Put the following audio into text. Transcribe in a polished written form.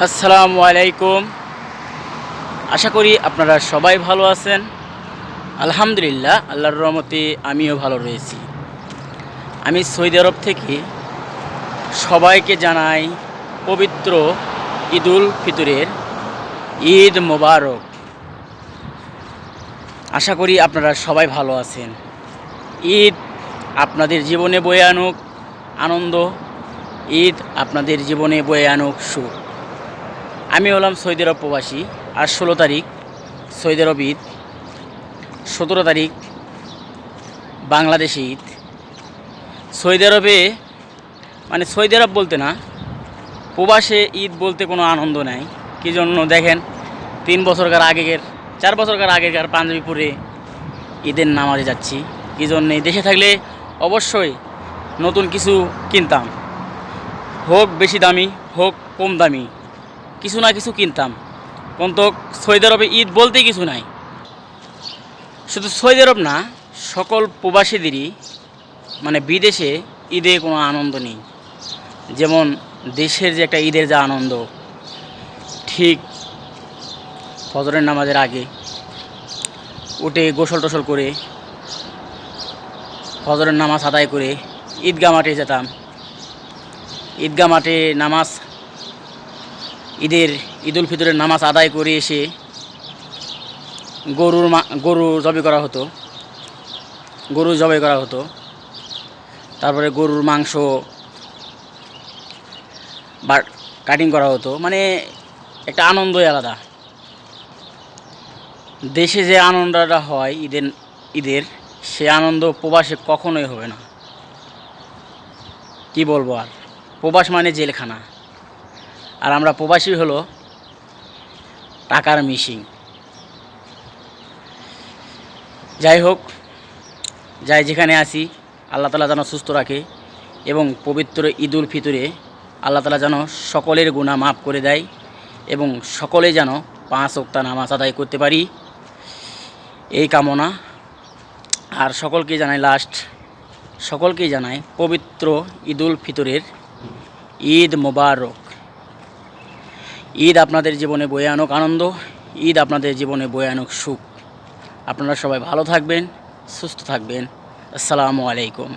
আসসালামু আলাইকুম। আশা করি আপনারা সবাই ভালো আছেন। আলহামদুলিল্লাহ, আল্লাহর রহমতে আমিও ভালো রয়েছি। আমি সৌদি আরব থেকে সবাইকে জানাই পবিত্র ঈদুল ফিতরের ঈদ মোবারক। আশা করি আপনারা সবাই ভালো আছেন। ঈদ আপনাদের জীবনে বয়ে আনুক আনন্দ, ঈদ আপনাদের জীবনে বয়ে আনুক সুখ। আমি হলাম সৌদি আরব প্রবাসী। আর 16 তারিখ সৌদি আরব ঈদ, 17 তারিখ বাংলাদেশে ঈদ। সৌদি আরবে সৌদি আরব বলতে না, প্রবাসে ঈদ বলতে কোনো আনন্দ নাই। কী জন্য দেখেন, 3 বছরকার আগের 4 বছরকার আগেকার পাঞ্জাবি পরে ঈদের নামাজে যাচ্ছি। কী জন্যে, দেশে থাকলে অবশ্যই নতুন কিছু কিনতাম, হোক বেশি দামি হোক কম দামি, কিছু না কিছু কিনতাম। কিন্তু সৌদি আরবে ঈদ বলতেই কিছু নাই। শুধু সৌদি আরব না, সকল প্রবাসীদেরই বিদেশে ঈদে কোনো আনন্দ নেই। যেমন দেশের যে একটা ঈদের যা আনন্দ, ঠিক ফজরের নামাজের আগে উঠে গোসল টোসল করে ফজরের নামাজ আদায় করে ঈদগাহ মাঠে যেতাম। ঈদগাহ মাঠে ঈদুল ফিতরের নামাজ আদায় করে এসে গরু জবাই করা হতো। তারপরে গরুর মাংস বা কাটিং করা হতো। একটা আনন্দই আলাদা। দেশে যে আনন্দটা হয় ঈদের সে আনন্দ প্রবাসে কখনোই হবে না। কি বলবো আর, প্রবাস মানে জেলখানা। আর আমরা প্রবাসী হলো টাকার মিসিং। যাই হোক, যেখানে আসি আল্লাহ তাআলা যেন সুস্থ রাখে এবং পবিত্র ঈদুল ফিতরে আল্লাহ তাআলা যেন সকলের গুনাহ মাফ করে দেয় এবং সকলে যেন 5 ওয়াক্ত নামাজ আদায় করতে পারি, এই কামনা। আর সকলকেই জানাই পবিত্র ঈদুল ফিতরের ঈদ মোবারক। ঈদ আপনাদের জীবনে বয়ে আনুক আনন্দ, ঈদ আপনাদের জীবনে বয়ে আনুক সুখ। আপনারা সবাই ভালো থাকবেন, সুস্থ থাকবেন। আসসালামু আলাইকুম।